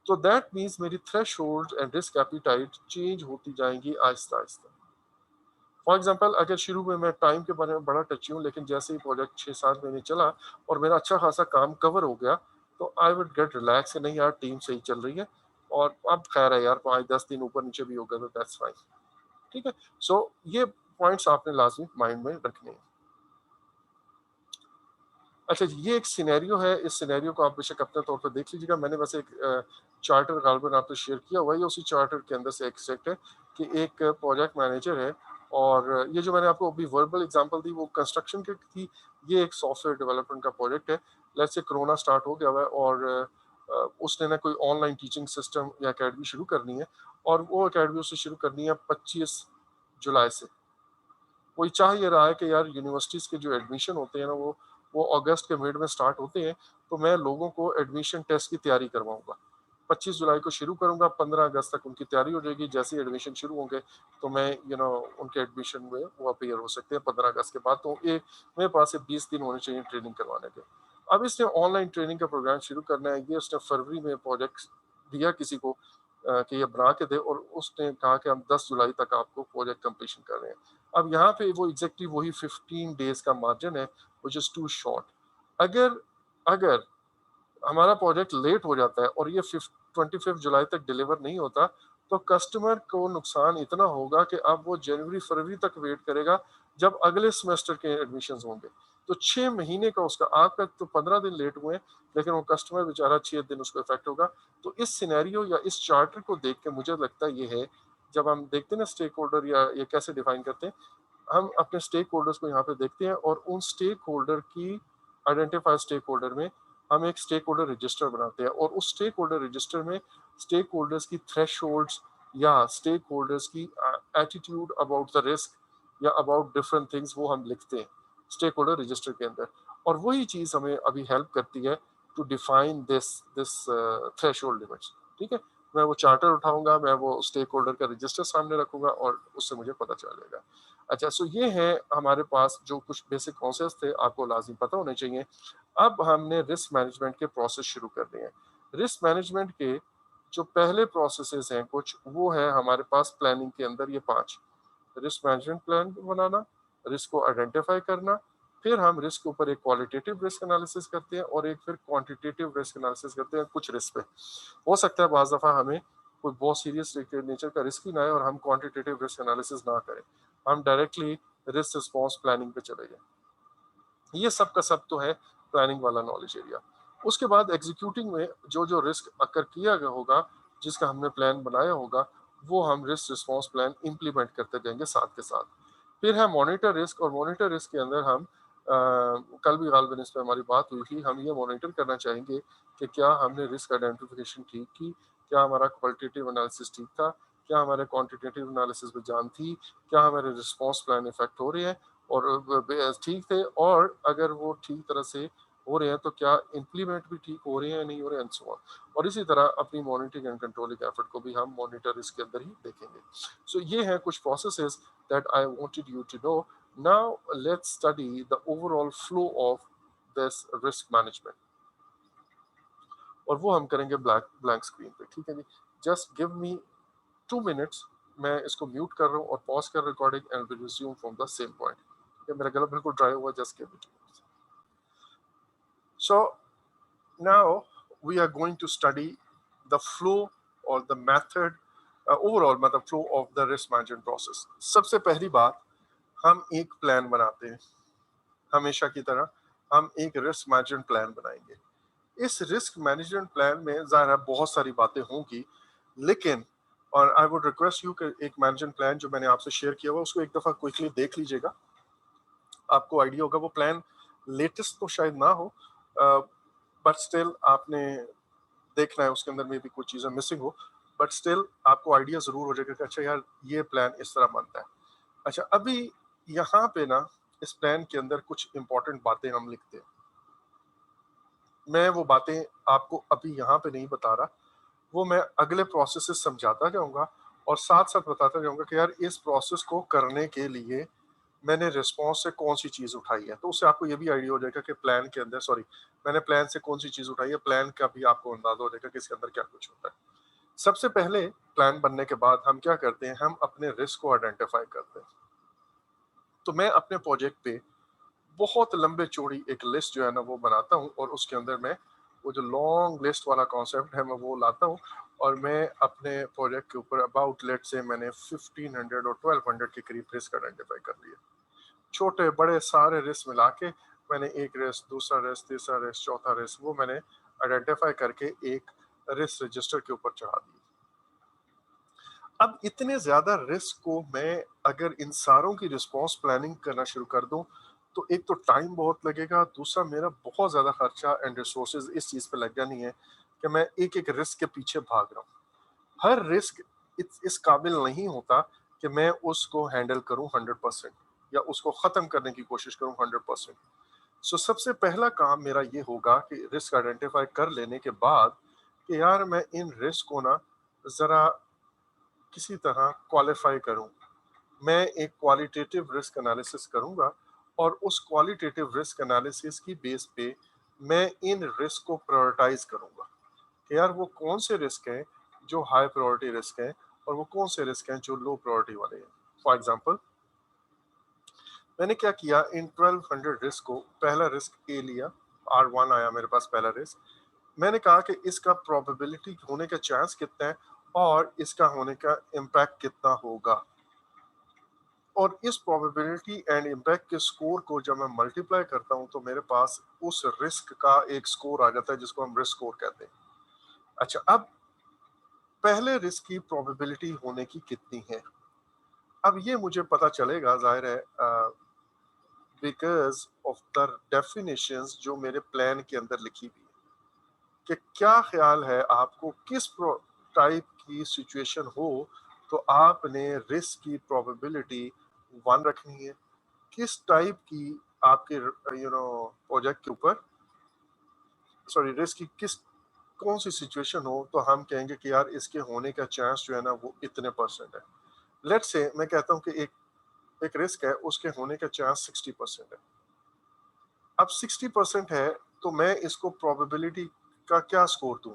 Speaker 1: तो दैट मीन्स मेरी thresh and risk appetite change होती जाएंगी आहिस्ता आहिस्ता। फॉर एग्जाम्पल, अगर शुरू में मैं टाइम के बारे में बड़ा टची हूँ, लेकिन जैसे ही प्रोजेक्ट 6-7 महीने चला और मेरा अच्छा खासा काम कवर हो गया, तो आई वुड गेट रिलैक्स, नहीं यार टीम सही चल रही है, और अब खैर है यार 5-10 दिन ऊपर नीचे भी हो गया तो दैट्स फाइन। ठीक है। सो ये पॉइंट्स आपने लाजमी माइंड में रखने हैं। अच्छा जी, ये एक सिनेरियो है। इस सिनेरियो को आप बेशक अपने तौर पर देख लीजिएगा। मैंने वैसे एक चार्टर गालबन आपसे शेयर किया हुआ है, ये उसी चार्टर के अंदर से एक्सट्रैक्ट है कि एक प्रोजेक्ट मैनेजर है, और ये जो मैंने आपको अभी वर्बल एग्जांपल दी वो कंस्ट्रक्शन की थी। ये एक सॉफ्टवेयर डेवलपमेंट का प्रोजेक्ट है। लेट्स से कोरोना स्टार्ट हो गया हुआ है, और उसने ना कोई ऑनलाइन टीचिंग सिस्टम या अकेडमी शुरू करनी है, और वो अकेडमी उससे शुरू करनी है 25 जुलाई से। कोई चाह ये रहा है कि यार यूनिवर्सिटीज़ के जो एडमिशन होते हैं ना, वो अगस्त के मिड में स्टार्ट होते हैं, तो मैं लोगों को एडमिशन टेस्ट की तैयारी करवाऊंगा। 25 जुलाई को शुरू करूंगा, 15 अगस्त तक उनकी तैयारी हो जाएगी। जैसे ही एडमिशन शुरू होंगे, तो मैं उनके एडमिशन में वो अपीयर हो सकते हैं 15 अगस्त के बाद। तो ये मेरे पास से 20 दिन होने चाहिए ट्रेनिंग करवाने के। अब इसने ऑनलाइन ट्रेनिंग का प्रोग्राम शुरू करना है। ये उसने फरवरी में प्रोजेक्ट दिया किसी को कि ये बना के दे, और उसने कहा कि हम 10 जुलाई तक आपको प्रोजेक्ट कंप्लीशन कर रहे हैं। अब यहाँ पे वो एग्जैक्टली वही 15 डेज का मार्जिन है, विच इज टू शॉर्ट। अगर अगर हमारा प्रोजेक्ट लेट हो जाता है और ये 25 जुलाई तक डिलीवर नहीं होता, तो कस्टमर को नुकसान इतना होगा कि अब वो जनवरी फरवरी तक वेट करेगा, जब अगले सेमेस्टर के एडमिशन होंगे। तो 6 महीने का उसका, आपका तो 15 दिन लेट हुए, लेकिन वो कस्टमर बेचारा 6 दिन उसको इफेक्ट होगा। तो इस सिनेरियो या इस चार्टर को देख के मुझे लगता है ये है, जब हम देखते हैं ना स्टेक होल्डर या ये कैसे डिफाइन करते हैं, हम अपने स्टेक होल्डर्स को यहाँ पे देखते हैं, और उन स्टेक होल्डर की आइडेंटिफाई स्टेक होल्डर में हम एक स्टेक होल्डर रजिस्टर बनाते हैं, और उस स्टेक होल्डर रजिस्टर में स्टेक होल्डर्स की थ्रेशोल्ड्स या स्टेक होल्डर्स की एटीट्यूड अबाउट द रिस्क या अबाउट डिफरेंट थिंग्स वो हम लिखते हैं स्टेक होल्डर रजिस्टर के अंदर। और वही चीज़ हमें अभी हेल्प करती है to define this this threshold limits. ठीक है। मैं वो चार्टर उठाऊंगा, मैं वो स्टेक होल्डर का रजिस्टर सामने रखूंगा, और उससे मुझे पता चलेगा। अच्छा, सो ये है हमारे पास जो कुछ बेसिक कॉन्सेप्ट थे, आपको लाजिम पता होने चाहिए। अब हमने रिस्क मैनेजमेंट के प्रोसेस शुरू करने हैं। रिस्क मैनेजमेंट के जो पहले प्रोसेसेस हैं कुछ, वो है हमारे पास प्लानिंग के अंदर ये 5। रिस्क मैनेजमेंट प्लान बनाना, रिस्क को आइडेंटिफाई करना, फिर हम रिस्क के ऊपर एक क्वालिटेटिव रिस्क एनालिसिस करते हैं और एक फिर क्वांटिटेटिव रिस्क एनालिसिस करते हैं कुछ रिस्क पे। हो सकता है बाज़ दफ़ा हमें कोई बहुत सीरियस नेचर का रिस्क ही ना आए और हम क्वांटिटेटिव रिस्क एनालिसिस ना करें, हम डायरेक्टली रिस्क रिस्पॉन्स प्लानिंग पे चले जाएं। ये सब का सब तो है प्लानिंग वाला नॉलेज एरिया। उसके बाद एग्जीक्यूटिंग में जो जो रिस्क अकर किया गया होगा, जिसका हमने प्लान बनाया होगा, वो हम रिस्क रिस्पॉन्स प्लान इंप्लीमेंट करते जाएंगे साथ के साथ। फिर है मॉनिटर रिस्क, और मॉनिटर रिस्क के अंदर हम कल भी गालबन इस पे हमारी बात हुई थी, हम ये मॉनिटर करना चाहेंगे कि क्या हमने रिस्क आइडेंटिफिकेशन ठीक की, क्या हमारा क्वालिटेटिव एनालिसिस ठीक था, क्या हमारे क्वांटिटेटिव एनालिसिस में जान थी, क्या हमारे रिस्पॉन्स प्लान इफेक्ट हो रहे हैं और ठीक थे, और अगर वो ठीक तरह से हो रहे हैं तो क्या इंप्लीमेंट भी ठीक हो रहे हैं या नहीं हो रहे हैं, एंड सो ऑन। और इसी तरह अपनी मॉनिटरिंग एंड कंट्रोलिंग एफर्ट को भी हम मॉनिटर इसके अंदर ही देखेंगे। सो ये हैं कुछ processes that I wanted you to know. Now let's study the overall flow of this risk management, और वो हम करेंगे ब्लैंक स्क्रीन पे। ठीक है जी, जस्ट गिव मी 2 मिनट्स। मैं इसको म्यूट कर रहा हूँ और पॉज कर recording and will resume from the same point. ये मेरा गला बिल्कुल ड्राई हुआ, just give me 2 minutes. So now we are going to study the flow or the method, overall मतलब flow of the risk management process। सबसे पहली बात, हम एक प्लान बनाते हैं, हमेशा की तरह हम एक रिस्क मैनेजमेंट प्लान बनाएंगे। इस रिस्क मैनेजमेंट प्लान में ज़ाहिर है बहुत सारी बातें होंगी, लेकिन और आई वुड रिक्वेस्ट यू कि एक मैनेजमेंट प्लान जो मैंने आपसे शेयर किया हुआ उसको एक दफ़ा क्विकली देख लीजिएगा, आपको आइडिया होगा। वो प्लान लेटेस्ट तो शायद ना हो, बट स्टिल आपने देखना है, उसके अंदर में भी कुछ चीज़ें मिसिंग हो, बट स्टिल आपको आइडिया ज़रूर हो जाएगा कि अच्छा यार ये प्लान इस तरह बनता है। अच्छा, अभी यहाँ पे ना इस प्लान के अंदर कुछ इंपॉर्टेंट बातें हम लिखते हैं। मैं वो बातें आपको अभी यहाँ पे नहीं बता रहा, वो मैं अगले प्रोसेस से समझाता जाऊंगा और साथ साथ बताता जाऊंगा कि यार इस प्रोसेस को करने के लिए मैंने रिस्पॉन्स से कौन सी चीज़ उठाई है। तो उससे आपको ये भी आइडिया हो जाएगा कि प्लान के अंदर, सॉरी, मैंने प्लान से कौन सी चीज़ उठाई है, प्लान का भी आपको अंदाजा हो जाएगा कि इसके अंदर क्या कुछ होता है। सबसे पहले प्लान बनने के बाद हम क्या करते हैं, हम अपने रिस्क को आइडेंटिफाई करते हैं। तो मैं अपने प्रोजेक्ट पे बहुत लंबे चौड़ी एक लिस्ट जो है ना वो बनाता हूँ, और उसके अंदर मैं वो जो लॉन्ग लिस्ट वाला कॉन्सेप्ट है मैं वो लाता हूँ, और मैं अपने प्रोजेक्ट के ऊपर अबाउट लेट से मैंने 1500 और 1200 के करीब रिस्क आइडेंटिफाई कर लिए। छोटे बड़े सारे रिस्क मिला के मैंने एक रिस्क, दूसरा रिस्क, तीसरा रिस्क, चौथा रिस्क, वो मैंने आइडेंटिफाई करके एक रिस्क रजिस्टर के ऊपर चढ़ा दिए। अब इतने ज्यादा रिस्क को मैं अगर इन सारों की रिस्पॉन्स प्लानिंग करना शुरू कर दूं, तो एक तो टाइम बहुत लगेगा, दूसरा मेरा बहुत ज्यादा खर्चा एंड रिसोर्सेज इस चीज पे लग जानी है कि मैं एक एक रिस्क के पीछे भाग रहा हूँ। हर रिस्क इस काबिल नहीं होता कि मैं उसको हैंडल करूं 100%, या उसको खत्म करने की कोशिश करूं 100%। सो सबसे पहला काम मेरा ये होगा कि रिस्क आइडेंटिफाई कर लेने के बाद कि यार मैं इन रिस्क को ना जरा किसी तरह क्वालिफाई करूं। मैं एक क्वालिटेटिव रिस्क एनालिसिस करूंगा, और उस क्वालिटेटिव रिस्क एनालिसिस की बेस पे मैं इन रिस्क को प्रायोरिटाइज करूंगा कि यार वो कौन से रिस्क हैं जो हाई प्रायोरिटी रिस्क हैं, और वो कौन से रिस्क हैं जो लो प्रायोरिटी वाले हैं। फॉर एग्जांपल, मैंने क्या किया, इन 1200 रिस्क को पहला रिस्क ए लिया, R1 आया मेरे पास पहला रिस्क। मैंने कहा कि इसका प्रोबेबिलिटी होने का चांस कितना है और इसका होने का इम्पैक्ट कितना होगा, और इस प्रोबेबिलिटी एंड इम्पैक्ट के स्कोर को जब मैं मल्टीप्लाई करता हूं तो मेरे पास उस रिस्क का एक स्कोर आ जाता है जिसको हम रिस्क स्कोर कहते हैं। अच्छा, अब पहले रिस्क की प्रोबेबिलिटी होने की कितनी है, अब ये मुझे पता चलेगा जाहिर है बिकॉज ऑफ द डेफिनेशंस जो मेरे प्लान के अंदर लिखी हुई है। कि क्या ख्याल है आपको, किस टाइप की सिचुएशन हो तो आपने रिस्क की प्रोबेबिलिटी 1 रखनी है, किस टाइप की आपके प्रोजेक्ट के ऊपर, सॉरी, रिस्क की किस कौन सी सिचुएशन हो तो हम कहेंगे कि यार इसके होने का चांस जो है ना वो इतने परसेंट है। लेट्स से मैं कहता हूँ कि एक रिस्क है, उसके होने का चांस 60% है। अब 60% है तो मैं इसको प्रोबेबिलिटी का क्या स्कोर दूं,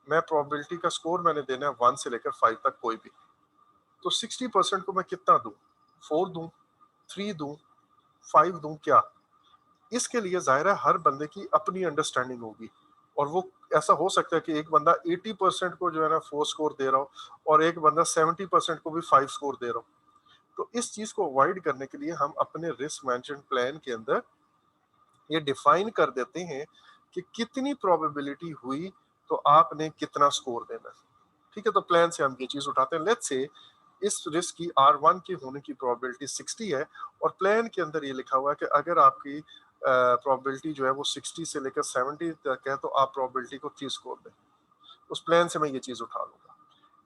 Speaker 1: मैं प्रोबेबिलिटी का स्कोर मैंने देना है 1 से लेकर 5 तक कोई भी। तो 60% को मैं कितना दूं, 4 दूं, 3 दूं, 5 दूं, क्या? इसके लिए ज़ाहिर है हर बंदे की अपनी अंडरस्टैंडिंग होगी, और वो ऐसा हो सकता है कि एक बंदा 80% को जो है ना 4 स्कोर दे रहा हो और एक बंदा 70% को भी 5 स्कोर दे रहा हो। तो इस चीज़ को अवॉइड करने के लिए हम अपने रिस्क मैनेजमेंट प्लान के अंदर ये डिफाइन कर देते हैं कि कितनी प्रोबेबिलिटी हुई तो आपने कितना स्कोर देना है। ठीक है, तो प्लान से हम ये चीज उठाते हैं। लेट्स से इस रिस्क की R1 की होने की प्रोबेबिलिटी 60 है, और प्लान के अंदर ये लिखा हुआ है कि अगर आपकी प्रोबेबिलिटी जो है वो 60 से लेकर 70 तक है तो आप प्रोबेबिलिटी को 3 स्कोर दें। उस प्लान से मैं ये चीज उठा लूंगा।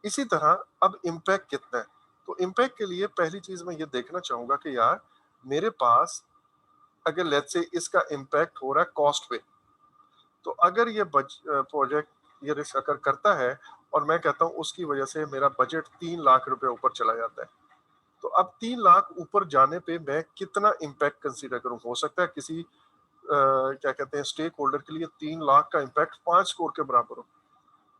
Speaker 1: इसी तरह अब इम्पैक्ट कितना है, तो इम्पैक्ट के लिए पहली चीज मैं ये देखना चाहूंगा कि यार मेरे पास अगर लेट्स से इसका इम्पैक्ट हो रहा है कॉस्ट पे, तो अगर ये प्रोजेक्ट ये रिस्क अगर करता है और मैं कहता हूँ उसकी वजह से मेरा बजट 3 लाख रुपए ऊपर चला जाता है, तो अब 3 लाख ऊपर जाने पे मैं कितना इम्पैक्ट कंसीडर करूँ। हो सकता है किसी क्या कहते हैं स्टेक होल्डर के लिए 3 लाख का इम्पैक्ट 5 करोड़ के बराबर हो,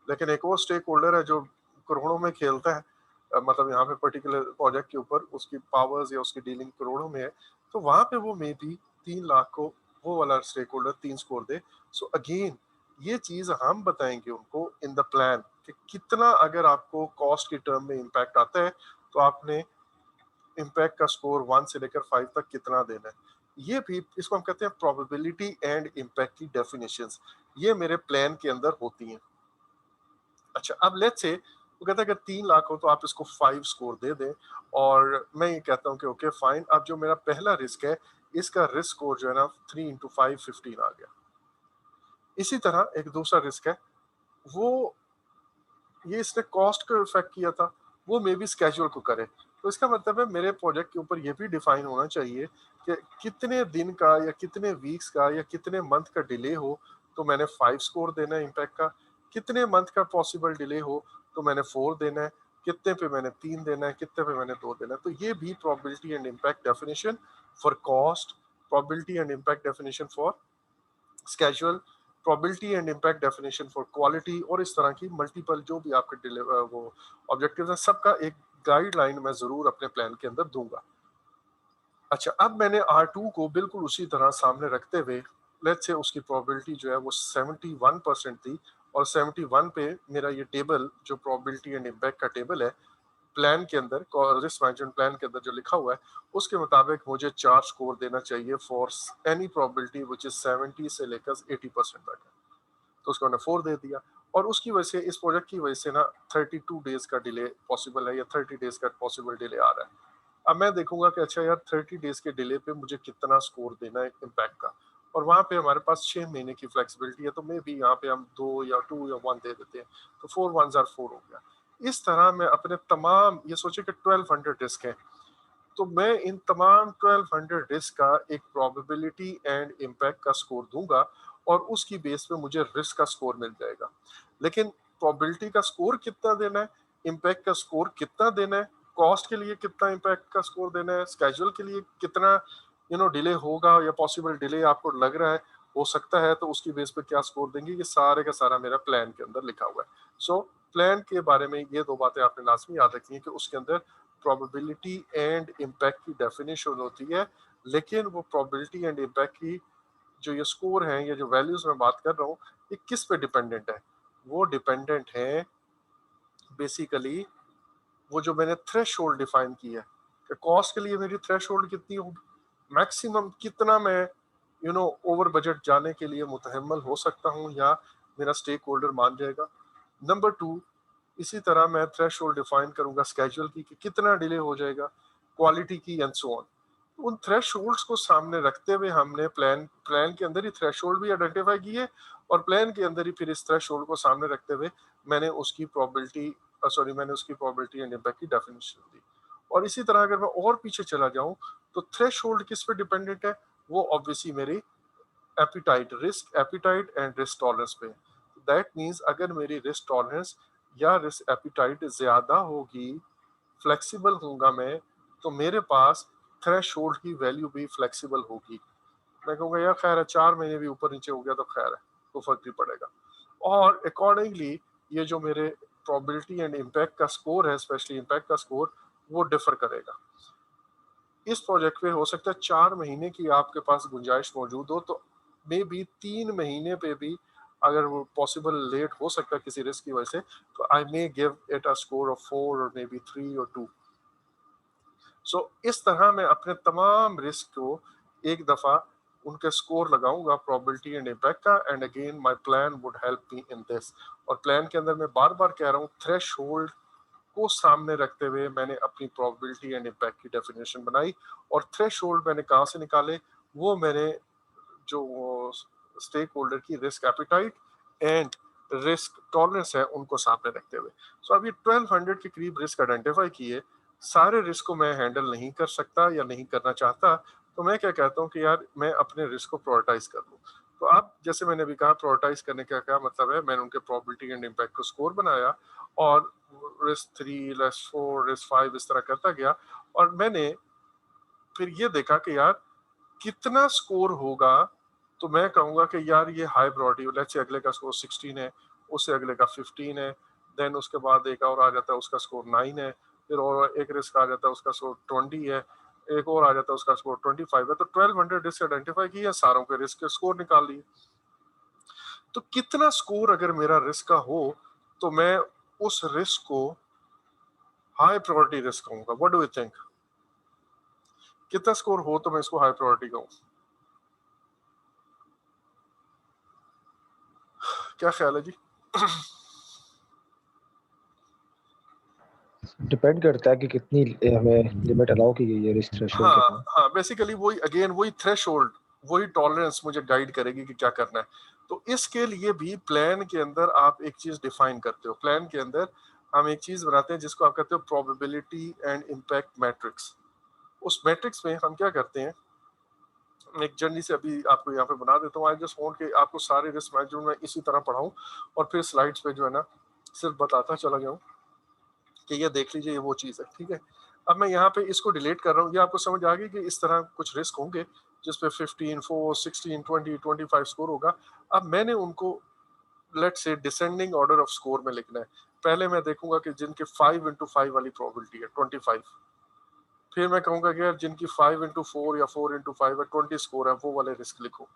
Speaker 1: लेकिन एक और स्टेक होल्डर है जो करोड़ों में खेलता है, मतलब यहाँ पे पर्टिकुलर प्रोजेक्ट के ऊपर उसकी पावर्स या उसकी डीलिंग करोड़ों में है, तो वहां पे वो मे बी 3 लाख को वो वाला स्टेक होल्डर 3 स्कोर दे। सो अगेन ये चीज हम बताएंगे उनको इन द प्लान कि कितना अगर आपको कॉस्ट की टर्म में इम्पैक्ट आता है तो आपने इम्पैक्ट का स्कोर 1 से लेकर 5 तक कितना देना है। ये भी इसको हम कहते हैं प्रोबेबिलिटी एंड इम्पैक्ट की डेफिनेशंस, ये मेरे प्लान के अंदर होती हैं। अच्छा, अब लेट्स से वो कहता है अगर 3 लाख हो तो आप इसको 5 स्कोर दे दें, और मैं ये कहता हूँ कि ओके फाइन, अब जो मेरा पहला रिस्क है इसका रिस्क स्कोर जो है ना 3 × 5 15 आ गया। इसी तरह एक दूसरा रिस्क है, वो ये इसने कॉस्ट को इफेक्ट किया था, वो मे बी स्केड्यूल को करे। तो इसका मतलब है मेरे प्रोजेक्ट के ऊपर ये भी डिफाइन होना चाहिए कि कितने दिन का या कितने वीक्स का या कितने मंथ का डिले हो तो मैंने 5 स्कोर देना है इम्पैक्ट का, कितने मंथ का पॉसिबल डिले हो तो मैंने 4 देना है, कितने पे मैंने 3 देना है, कितने पे मैंने 2 देना है। तो ये भी probability and impact definition for cost, probability and impact definition for schedule, probability and impact definition for quality, और इस तरह की मल्टीपल जो भी आपके वो ऑब्जेक्टिव्स हैं सबका एक गाइडलाइन मैं जरूर अपने प्लान के अंदर दूंगा। अच्छा, अब मैंने R2 को बिल्कुल उसी तरह सामने रखते हुए, लेट्स से उसकी प्रोबेबिलिटी जो है वो 71% थी, और 71 पे मेरा ये टेबल जो प्रोबेबिलिटी एंड इम्पैक्ट का टेबल है प्लान के अंदर, रिस्क मैनेजमेंट प्लान के अंदर जो लिखा हुआ है उसके मुताबिक मुझे 4 स्कोर देना चाहिए for any probability which is 70 से लेकर 80% तक है। तो उसको मैंने 4 दे दिया, और उसकी वजह से इस प्रोजेक्ट की वजह से ना 32 डेज का डिले पॉसिबल है या 30 डेज का पॉसिबल डिले आ रहा है। अब मैं देखूंगा कि अच्छा यार 30 डेज के डिले पे मुझे कितना स्कोर देना है इम्पैक्ट का, और वहां पे हमारे पास 6 महीने की फ्लेक्सिबिलिटी है, तो मे भी यहाँ पे हम 2 या 2 या 1 दे देते हैं, तो 4 1 4 हो गया। इस तरह मैं अपने तमाम, ये सोचे कि 1200 रिस्क है, तो मैं इन तमाम 1200 रिस्क का एक प्रोबेबिलिटी एंड इम्पैक्ट का स्कोर दूंगा, और उसकी बेस पे मुझे रिस्क का स्कोर मिल जाएगा। लेकिन प्रोबेबिलिटी का स्कोर कितना देना है, इम्पैक्ट का स्कोर कितना देना है, कॉस्ट के लिए कितना इम्पैक्ट का स्कोर देना है, स्केड्यूल के लिए कितना डिले होगा या पॉसिबल डिले आपको लग रहा है हो सकता है, तो उसकी बेस पे क्या स्कोर देंगे, ये सारे का सारा मेरा प्लान के अंदर लिखा हुआ है। सो प्लान के बारे में ये 2 बातें आपने लाजमी याद रखनी है कि उसके अंदर प्रोबेबिलिटी एंड इम्पैक्ट की डेफिनेशन होती है, लेकिन वो प्रोबेबिलिटी एंड इम्पैक्ट की जो ये स्कोर है या जो वैल्यूज मैं बात कर रहा हूँ ये किस पे डिपेंडेंट है, वो डिपेंडेंट है बेसिकली वो जो मैंने थ्रेश होल्ड डिफाइन की है कि कॉस्ट के लिए मेरी थ्रेश होल्ड कितनी होगी, मैक्सिमम कितना मैं ओवर बजट जाने के लिए मुतहम्मल हो सकता हूँ या मेरा स्टेक होल्डर मान जाएगा। नंबर 2, इसी तरह मैं थ्रेश होल्ड डिफाइन करूंगा स्केड्यूल की कि कितना डिले हो जाएगा, क्वालिटी की एंड सो ऑन। उन थ्रेश होल्ड्स को सामने रखते हुए हमने प्लान प्लान के अंदर ही थ्रेश होल्ड भी आइडेंटिफाई किए, और प्लान के अंदर ही फिर इस थ्रेश होल्ड को सामने रखते हुए मैंने उसकी प्रोबेबिलिटी मैंने उसकी प्रोबेबिलिटी एंड इम्पैक्ट की डेफिनेशन दी। और इसी तरह अगर मैं और पीछे चला जाऊं तो थ्रेश होल्ड किस पे डिपेंडेंट है, वो ऑब्वियसली मेरी appetite, risk appetite and risk tolerance पे। दैट मींस अगर मेरी रिस्क टॉलरेंस या रिस्क एपिटाइट ज्यादा होगी, फ्लेक्सिबल होगा मैं, तो मेरे पास थ्रेश होल्ड की वैल्यू भी फ्लेक्सिबल होगी। मैं कहूँगा यार खैर है 4 महीने भी ऊपर नीचे हो गया तो खैर है, तो फर्क नहीं पड़ेगा। और अकॉर्डिंगली ये जो मेरे प्रोबेबिलिटी एंड इम्पैक्ट का स्कोर है, स्पेशली इम्पैक्ट का स्कोर, वो डिफर करेगा। इस प्रोजेक्ट पे हो सकता है 4 महीने की आपके पास गुंजाइश मौजूद हो, तो मे बी 3 महीने पे भी अगर वो पॉसिबल लेट हो सकता है किसी रिस्क की वजह से, तो I may give it a score of 4 और मे बी 3 और 2। सो इस तरह मैं अपने तमाम रिस्क को एक दफा उनके स्कोर लगाऊंगा प्रोबेबिलिटी एंड इम्पैक्ट का, and again my plan would help me in this. और प्लान के अंदर मैं बार बार कह रहा हूँ, थ्रेश होल्ड को सामने रखते हुए मैंने अपनी प्रोबेबिलिटी एंड इम्पैक्ट की डेफिनेशन बनाई। और थ्रेश होल्ड मैंने कहाँ से निकाले, वो मैंने जो स्टेक होल्डर की risk appetite and risk tolerance है उनको सामने रखते हुए। सो अभी 1200 के करीब रिस्क आइडेंटिफाई किए। सारे रिस्क को मैं हैंडल नहीं कर सकता या नहीं करना चाहता, तो मैं क्या कहता हूँ कि यार मैं अपने रिस्क को प्रायोरिटाइज कर लूँ। तो अब जैसे मैंने भी कहा, प्रायोरिटाइज करने का क्या मतलब है, मैंने उनके प्रोबेबिलिटी एंड इम्पैक्ट को स्कोर बनाया और रिस्क 3 रिस्क 4 रिस्क 5 इस तरह करता गया। और मैंने फिर ये देखा कि यार कितना स्कोर होगा, तो मैं कहूंगा कि यार ये हाई प्रायोरिटी, लेट्स से अगले का स्कोर 16 है, उससे अगले का 15 है, देन उसके बाद एक और आ जाता है उसका स्कोर 9 है, फिर और एक रिस्क आ जाता है उसका स्कोर 20 है, एक और आ जाता है उसका स्कोर 25 है। तो 1200 रिस्क आइडेंटिफाई किया, सारों के रिस्क के स्कोर निकाल लिए। तो कितना स्कोर अगर मेरा रिस्क का हो, तो मैं उस रिस्क को हाई प्रायोरिटी रिस्क कहूंगा। व्हाट डू यू थिंक, कितना स्कोर हो तो मैं इसको हाई प्रायोरिटी कहूँ? क्या ख्याल है जी?
Speaker 2: डिपेंड करता है कि कितनी हमें लिमिट अलाउ की गई है रिस्क थ्रेशोल्ड के
Speaker 1: हाँ
Speaker 2: पास।
Speaker 1: हाँ, बेसिकली वही अगेन वही थ्रेशोल्ड, वही टॉलरेंस मुझे गाइड करेगी कि क्या करना है। तो इसके लिए भी प्लान के अंदर आप एक चीज डिफाइन करते हो। प्लान के अंदर हम एक चीज बनाते हैं जिसको आप कहते हो प्रोबेबिलिटी एंड इम्पैक्ट मैट्रिक्स। उस मैट्रिक्स में हम क्या करते हैं, एक जर्नी से अभी आपको यहाँ पे बना देता हूँ। आई जस्ट वांट कि आपको सारे रिस्क मैनेजमेंट में इसी तरह पढ़ाऊँ और फिर स्लाइड्स पे जो है ना सिर्फ बताता चला जाऊँ कि ये देख लीजिए ये वो चीज़ है, ठीक है। अब मैं यहाँ पे इसको डिलीट कर रहा हूँ। ये आपको समझ आ गई कि इस तरह कुछ रिस्क होंगे जिसपे 15 4 16 20 25 स्कोर होगा। अब मैंने उनको let's say descending order off score में लिखना है। पहले मैं देखूंगा कि जिनके 5 इंटू 5 वाली प्रोबेबिलिटी है 25, फिर मैं कहूंगा कि यार जिनकी 5 इंटू 4 या 4 इंटू 5 है 20 स्कोर है, वो वाले रिस्क लिखो।